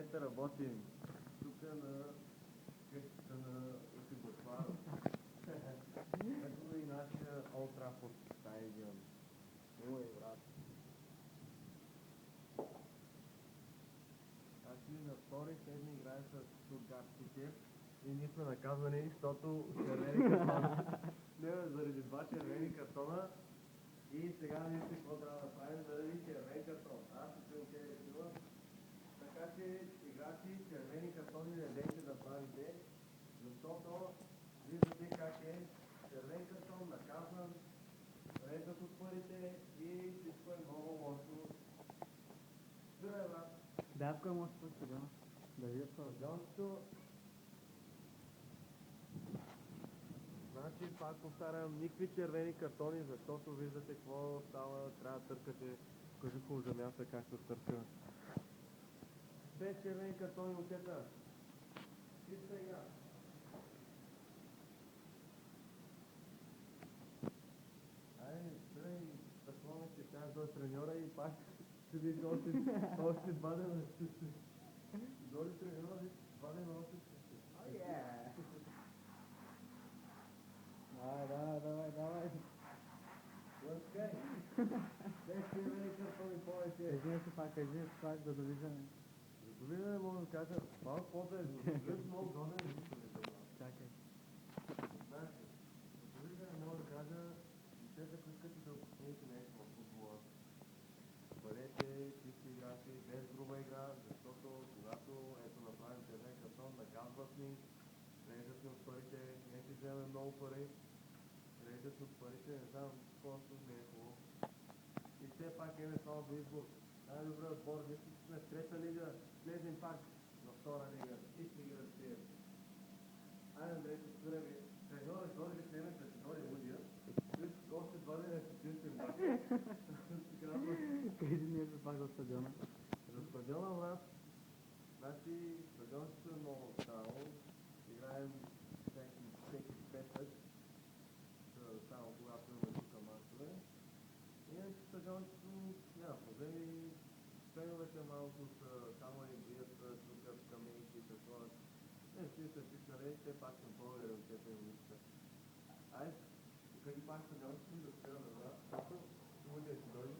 момента работим тук на къщата на Ути Бъчваров. Ето и нашия Олд Трафорд стадион. Мило е, брат. Значи на втори седми играе с Штутгартските и ние сме наказани, защото червени картони. Не, заради два червени картона. И сега вижте какво трябва да правим заради червен картон. Аз се чуем къде е сила. Така че играчи червени картони не дейте да правите, защото виждате как е червен картон, наказан, режат от парите и всичко е много лошо. Здравей, брат! Да, ако е може да стадиона. Да видя това. Стадиончето. Значи, пак повтарям, никакви червени картони, защото виждате какво става, трябва да търкате кажухово за мяса, как се търка. Без червени картони, момчета. Чиста игра. Айде, тръгай, такова ще кажа до треньора и пак ще видиш още два дена. Доли треньора, виж, два дена още. Давай. Лъскай! Без червени картони повече. Извиня се пак, за довиждане. За довиждане мога да кажа, малко по-да е, за довиждане мога да не е. Чакай. Значи, за довиждане мога да кажа, момчета, ако искате да обясните нещо в футбола, бъдете чисти играчи, без груба игра, защото когато ето направим червен картон, наказват ни, режат ни от парите, не си вземе много пари, режат от парите, не знам, просто не е хубаво. И все пак е само до избор. Най-добрият отбор, ние сме в трета лига, влезем пак във втора лига и ще ги разпием. Айде, Андрей, се спираме. Треньора, дойде ли седмица, ще дойде Лудия. Още два дена ще чистим. Кажи нещо пак за стадиона. За стадиона, брат, значи стадиончето е много старо. Играем всеки петък, само когато имаме тук мачове. Иначе стадиончето няма проблеми. Феновете малко са, само ни бият, чукат камейки, такова. Не, си се пикнали, те пак съм по-верен от тези момичета. Айде, кажи пак стадиончето да спираме, брат, защото Лудия ще дойде.